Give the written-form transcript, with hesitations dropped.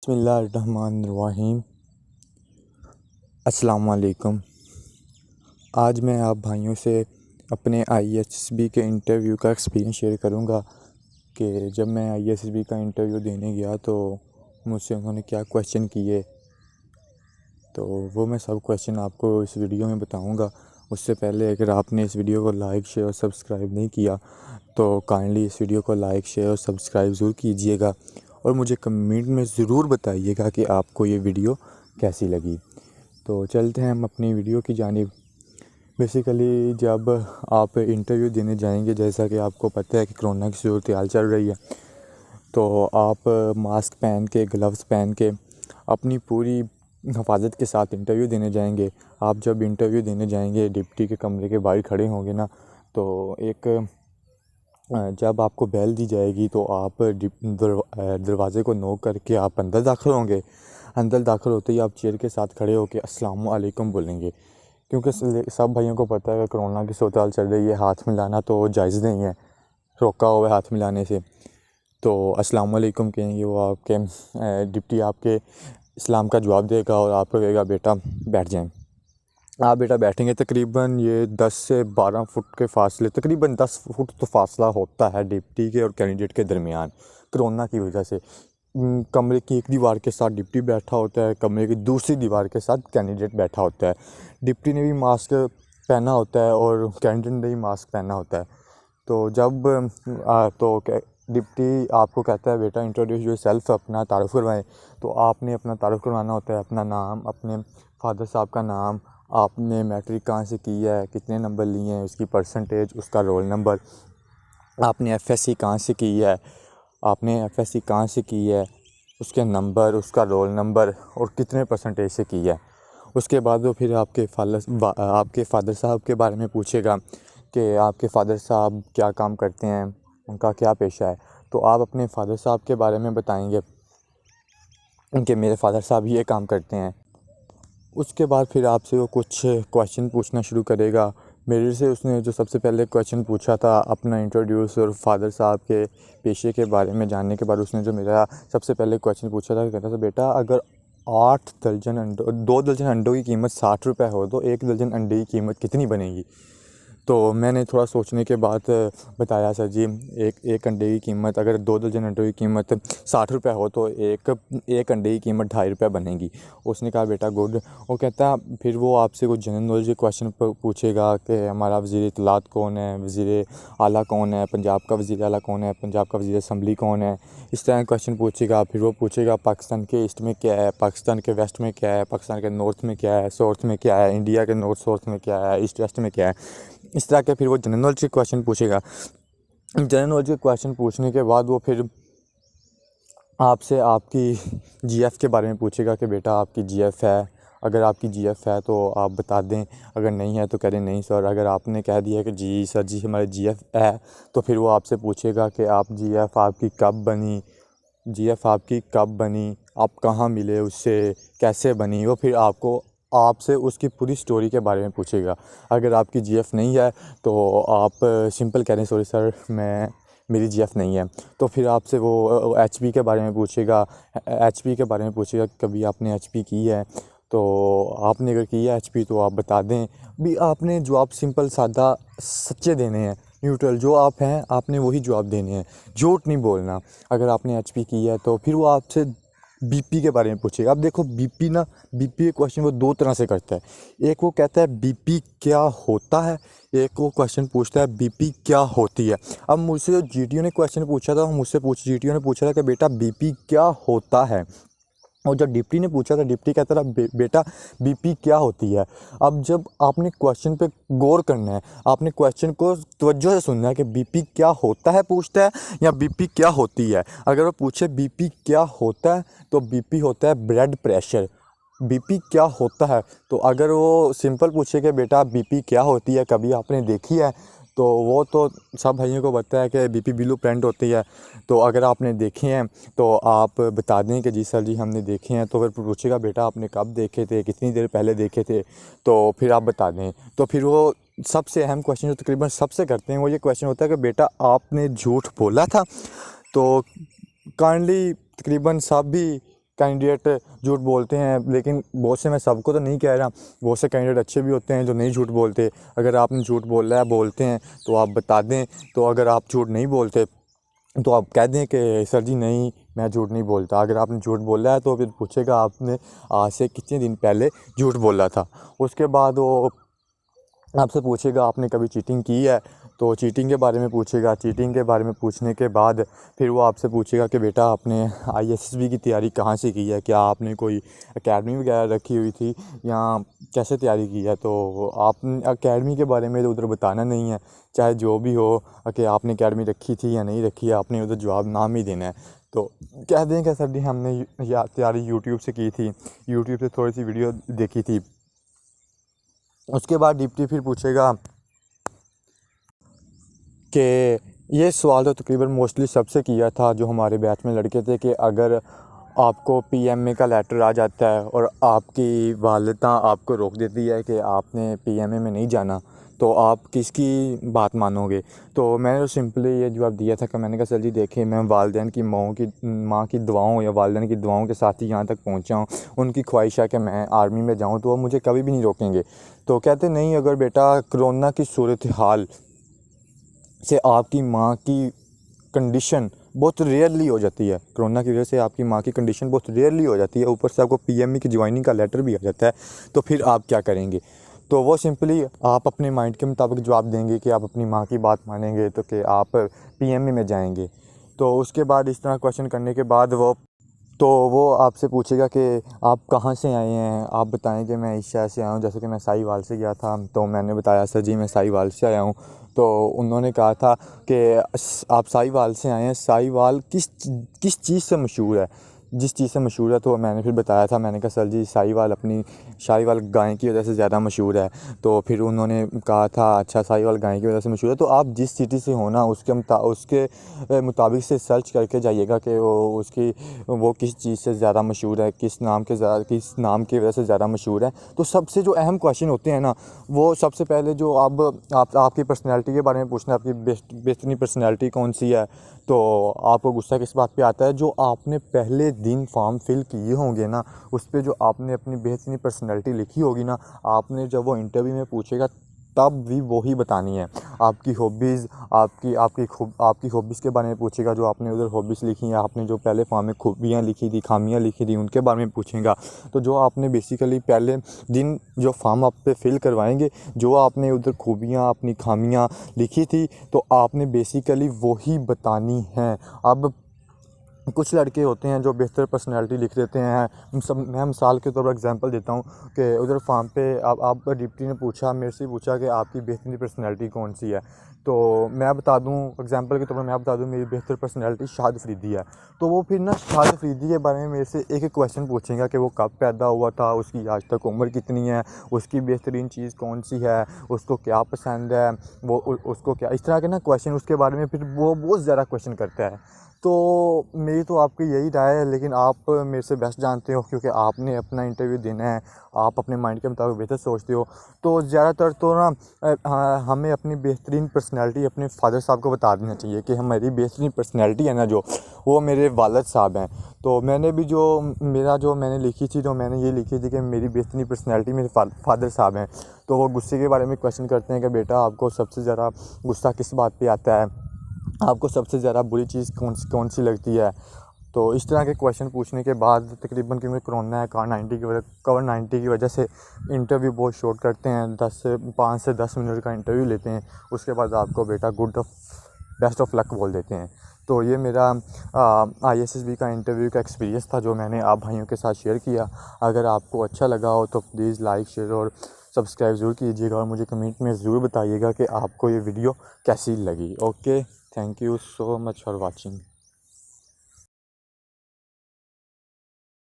बिस्मिल्लाहिर्रहमानिर्रहीम। अस्सलाम वालेकुम। आज मैं आप भाइयों से अपने आईएसबी के इंटरव्यू का एक्सपीरियंस शेयर करूंगा कि जब मैं आईएसबी का इंटरव्यू देने गया तो मुझसे उन्होंने क्या क्वेश्चन किए, तो वो मैं सब क्वेश्चन आपको इस वीडियो में बताऊंगा। उससे पहले अगर आपने इस वीडियो को लाइक शेयर और सब्सक्राइब नहीं किया तो काइंडली इस वीडियो को लाइक शेयर और सब्सक्राइब ज़रूर कीजिएगा और मुझे कमेंट में ज़रूर बताइएगा कि आपको ये वीडियो कैसी लगी। तो चलते हैं हम अपनी वीडियो की जानिब। बेसिकली जब आप इंटरव्यू देने जाएंगे, जैसा कि आपको पता है कि कोरोना की सूरत हाल चल रही है, तो आप मास्क पहन के, ग्लव्स पहन के अपनी पूरी हिफाजत के साथ इंटरव्यू देने जाएंगे। आप जब इंटरव्यू देने जाएंगे, डिप्टी के कमरे के बाहर खड़े होंगे ना, तो जब आपको बेल दी जाएगी तो आप दरवाज़े को नॉक करके आप अंदर दाखिल होंगे। अंदर दाखिल होते ही आप चेयर के साथ खड़े होकर अस्सलाम वालेकुम बोलेंगे, क्योंकि सब भाइयों को पता है कि कोरोना की सूरत हाल चल रही है, हाथ मिलाना तो जायज़ नहीं है, रोका हुआ है हाथ मिलाने से। तो अस्सलाम वालेकुम कहेंगे, वो आपके डिप्टी आपके इस्लाम का जवाब देगा और आपको कहेगा बेटा बैठ जाएं। आप बेटा बैठेंगे। तकरीबन ये 10 से 12 फुट के फासले, तकरीबन 10 फुट तो फासला होता है डिप्टी के और कैंडिडेट के दरमियान, कोरोना की वजह से। कमरे की एक दीवार के साथ डिप्टी बैठा होता है, कमरे की दूसरी दीवार के साथ कैंडिडेट बैठा होता है। डिप्टी ने भी मास्क पहना होता है और कैंडिडेट ने भी मास्क पहना होता है। तो जब डिप्टी आपको कहता है बेटा इंट्रोड्यूस योर सेल्फ, अपना तारुफ करवाएं, तो आपने अपना तारुफ करवाना होता है, अपना नाम, अपने फादर साहब का नाम, आपने मैट्रिक कहाँ से की है, कितने नंबर लिए हैं, उसकी परसेंटेज, उसका रोल नंबर, आपने एफएससी कहाँ से की है, उसके नंबर, उसका रोल नंबर और कितने परसेंटेज से की है। उसके बाद वो फिर आपके फादर साहब के बारे में पूछेगा कि आपके फादर साहब क्या काम करते हैं, उनका क्या पेशा है। तो आप अपने फादर साहब के बारे में बताएंगे कि मेरे फादर साहब ये काम करते हैं। उसके बाद फिर आपसे वो कुछ क्वेश्चन पूछना शुरू करेगा। मेरे से उसने जो सबसे पहले क्वेश्चन पूछा था अपना इंट्रोड्यूस और फादर साहब के पेशे के बारे में जानने के बाद, उसने जो मेरा सबसे पहले क्वेश्चन पूछा था, कहता था बेटा अगर 2 दर्जन अंडों की कीमत 60 रुपये हो तो 1 दर्जन अंडे की कीमत कितनी बनेगी। तो मैंने थोड़ा सोचने के बाद बताया, सर जी एक अंडे की कीमत, अगर 2 दर्जन अंडों की कीमत 60 रुपये हो तो एक अंडे की कीमत 2.5 रुपये बनेगी। उसने कहा बेटा गुड। वो कहता फिर वो आपसे कुछ जनरल नॉलेज के क्वेश्चन पूछेगा कि हमारा वज़ीर इत्तलात कौन है, वज़ीर आला कौन है, पंजाब का वज़ीर आला कौन है, पंजाब का वज़ीर असम्बली कौन है, इस तरह क्वेश्चन पूछेगा। फिर वो पूछेगा पाकिस्तान के ईस्ट में क्या है, पाकिस्तान के वेस्ट में क्या है, पाकिस्तान के नॉर्थ में क्या है, साउथ में क्या है, इंडिया के नॉर्थ साउथ में क्या है, ईस्ट वेस्ट में क्या है, इस तरह के फिर वो जनरल नॉलेज के क्वेश्चन पूछेगा। जनरल नॉलेज के क्वेश्चन पूछने के बाद वो फिर आपसे आपकी जीएफ के बारे में पूछेगा कि बेटा आपकी जीएफ है, अगर आपकी जीएफ है तो आप बता दें, अगर नहीं है तो कह दें नहीं सर। अगर आपने कह दिया कि जी सर जी हमारी जीएफ है, तो फिर वो आपसे पूछेगा कि आप जीएफ आपकी कब बनी, आप कहाँ मिले उससे, कैसे बनी। वो फिर आपसे उसकी पूरी स्टोरी के बारे में पूछेगा। अगर आपकी जीएफ नहीं है तो आप सिंपल कह दें सॉरी सर मेरी जीएफ नहीं है। तो फिर आपसे वो एचपी के बारे में पूछेगा, कभी आपने एचपी की है, तो आपने अगर की है एचपी तो आप बता दें। भी आपने जवाब सिंपल सादा सच्चे देने हैं, न्यूट्रल जो आप हैं आपने वही जवाब देने हैं, झूठ नहीं बोलना। अगर आपने एचपी की है तो फिर वो आपसे बीपी के बारे में पूछेगा। अब देखो बीपी के क्वेश्चन वो 2 तरह से करता है। एक वो कहता है बीपी क्या होता है, एक वो क्वेश्चन पूछता है बीपी क्या होती है। अब मुझसे जो जीटीओ ने क्वेश्चन पूछा था, जीटीओ ने पूछा था कि बेटा बीपी क्या होता है, और जब डिप्टी ने पूछा था, डिप्टी कहता था बेटा बीपी क्या होती है। अब जब आपने क्वेश्चन पे गौर करना है, आपने क्वेश्चन को तवज्जो से सुनना है कि बीपी क्या होता है पूछता है या बीपी क्या होती है। अगर वो पूछे बीपी क्या होता है तो बीपी होता है ब्लड प्रेशर। बीपी क्या होता है, तो अगर वो सिंपल पूछे कि बेटा बीपी क्या होती है, कभी आपने देखी है, तो वो तो सब भाइयों को पता है कि बीपी ब्लू प्रिंट होती है। तो अगर आपने देखे हैं तो आप बता दें कि जी सर जी हमने देखे हैं। तो फिर पूछेगा बेटा आपने कब देखे थे, कितनी देर पहले देखे थे, तो फिर आप बता दें। तो फिर वो सबसे अहम क्वेश्चन जो तकरीबन सबसे करते हैं वो ये क्वेश्चन होता है कि बेटा आपने झूठ बोला था। तो काइंडली तकरीबन सब भी कैंडिडेट झूठ बोलते हैं, लेकिन बहुत से, मैं सबको तो नहीं कह रहा, बहुत से कैंडिडेट अच्छे भी होते हैं जो नहीं झूठ बोलते। अगर आपने झूठ बोला है, बोलते हैं, तो आप बता दें। तो अगर आप झूठ नहीं बोलते तो आप कह दें कि सर जी नहीं, मैं झूठ नहीं बोलता। अगर आपने झूठ बोला है तो फिर पूछेगा आपने आज से कितने दिन पहले झूठ बोला था। उसके बाद वो आपसे पूछेगा आपने कभी चीटिंग की है, तो चीटिंग के बारे में पूछेगा। चीटिंग के बारे में पूछने के बाद फिर वो आपसे पूछेगा कि बेटा आपने आईएसएसबी की तैयारी कहाँ से की है, क्या आपने कोई एकेडमी वगैरह रखी हुई थी या कैसे तैयारी की है। तो आप एकेडमी के बारे में तो उधर बताना नहीं है, चाहे जो भी हो, कि आपने एकेडमी रखी थी या नहीं रखी है, आपने उधर जवाब नाम ही देना है। तो कह दें कि सर जी हमने तैयारी यूट्यूब से की थी, यूट्यूब से थोड़ी सी वीडियो देखी थी। उसके बाद डिप्टी फिर पूछेगा कि ये सवाल तो तकरीबन मोस्टली सबसे किया था जो हमारे बैच में लड़के थे, कि अगर आपको पीएमए का लेटर आ जाता है और आपकी वालिदा आपको रोक देती है कि आपने पीएमए में नहीं जाना, तो आप किसकी बात मानोगे। तो मैंने तो सिंपली ये जवाब दिया था कि मैंने कहा सर जी देखिए, मैं वालिदैन की माँ की दुआओं या वालिदैन की दुआओं के साथ ही यहाँ तक पहुँचा हूँ। उनकी ख्वाहिश है कि मैं आर्मी में जाऊँ, तो वो मुझे कभी भी नहीं रोकेंगे। तो कहते नहीं, अगर बेटा कोरोना की सूरत हाल से आपकी माँ की कंडीशन बहुत रेयरली हो जाती है, कोरोना की वजह से आपकी माँ की कंडीशन बहुत रेयरली हो जाती है, ऊपर से आपको पीएमई की ज्वाइनिंग का लेटर भी आ जाता है, तो फिर आप क्या करेंगे। तो वो सिंपली आप अपने माइंड के मुताबिक जवाब देंगे कि आप अपनी माँ की बात मानेंगे, तो कि आप पीएमई में जाएंगे। तो उसके बाद इस तरह क्वेश्चन करने के बाद वो आपसे पूछेगा कि आप कहाँ से आए हैं, आप बताएं कि मैं इस शहर से आया हूँ। जैसे कि मैं साहिवाल से गया था, तो मैंने बताया सर जी मैं साहिवाल से आया हूँ। तो उन्होंने कहा था कि आप साहिवाल से आए हैं, साहिवाल किस चीज़ से मशहूर है, जिस चीज़ से मशहूर है। तो मैंने फिर बताया था, मैंने कहा सर जी साहिवाल अपनी साहिवाल गाय की वजह से ज़्यादा मशहूर है। तो फिर उन्होंने कहा था अच्छा साहिवाल गाय की वजह से मशहूर है, तो आप जिस सिटी से हो ना उसके मुताबिक से सर्च करके जाइएगा कि वो किस चीज़ से ज़्यादा मशहूर है, किस नाम की वजह से ज़्यादा मशहूर है। तो सबसे जो अहम क्वेश्चन होते हैं ना, वो सबसे पहले जो आपकी पर्सनैलिटी के बारे में पूछना है, आपकी बेहतरीन पर्सनैलिटी कौन सी है। तो आपको गुस्सा किस बात पे आता है, जो आपने पहले दिन फॉर्म फिल किए होंगे ना, उस पर जो आपने अपनी बेहतरीन पर्सनैलिटी लिखी होगी ना, आपने जब वो इंटरव्यू में पूछेगा तब भी वही बतानी है। आपकी हॉबीज़, आपकी हॉबीज़ के बारे में पूछेगा, जो आपने उधर हॉबीज़ लिखी हैं, आपने जो पहले फॉर्म में खूबियाँ लिखी थी, खामियाँ लिखी थी, उनके बारे में पूछेगा। तो जो आपने बेसिकली पहले दिन जो फॉर्म आप पे फिल करवाएंगे, जो आपने उधर खूबियाँ अपनी खामियाँ लिखी थी, तो आपने बेसिकली वही बतानी हैं। अब कुछ लड़के होते हैं जो बेहतर पर्सनैलिटी लिख देते हैं। मैं मिसाल के तौर पर एग्जांपल देता हूँ कि उधर फार्म पे आप डिप्टी ने पूछा, मेरे से पूछा कि आपकी बेहतरीन पर्सनैलिटी कौन सी है। तो मैं बता दूँ, एग्जांपल के तौर पर मैं बता दूँ, मेरी बेहतर पर्सनैलिटी शाद फरीदी है। तो वो फिर ना शाद फरीदी के बारे में मेरे से एक एक क्वेश्चन पूछेगा कि वो कब पैदा हुआ था, उसकी आज तक उम्र कितनी है, उसकी बेहतरीन चीज़ कौन सी है, उसको क्या पसंद है, उसको क्या, इस तरह के ना क्वेश्चन उसके बारे में फिर वो बहुत ज़्यादा क्वेश्चन करता है। तो मेरी तो आपकी यही राय है, लेकिन आप मेरे से बेस्ट जानते हो, क्योंकि आपने अपना इंटरव्यू देना है, आप अपने माइंड के मुताबिक बेहतर सोचते हो। तो ज़्यादातर तो ना हमें अपनी बेहतरीन पर्सनैलिटी अपने फादर साहब को बता देना चाहिए कि हमारी बेहतरीन पर्सनैलिटी है ना, जो वो मेरे वालिद साहब हैं। तो मैंने भी मैंने लिखी थी, तो मैंने ये लिखी थी कि मेरी बेहतरीन पर्सनैलिटी मेरे फादर साहब हैं। तो वो गुस्से के बारे में क्वेश्चन करते हैं कि बेटा आपको सबसे ज़्यादा गुस्सा किस बात पर आता है, आपको सबसे ज़्यादा बुरी चीज़ कौन सी लगती है। तो इस तरह के क्वेश्चन पूछने के बाद तकरीबन, क्योंकि कोरोना है, कोविड-19 की वजह से इंटरव्यू बहुत शॉर्ट करते हैं, 5 से 10 मिनट का इंटरव्यू लेते हैं। उसके बाद आपको बेटा बेस्ट ऑफ लक बोल देते हैं। तो ये मेरा आईएसएसबी का इंटरव्यू का एक्सपीरियंस था, जो मैंने आप भाइयों के साथ शेयर किया। अगर आपको अच्छा लगा हो तो प्लीज़ लाइक, शेयर और सब्सक्राइब ज़रूर कीजिएगा, और मुझे कमेंट में ज़रूर बताइएगा कि आपको ये वीडियो कैसी लगी। Okay, thank you so much for watching.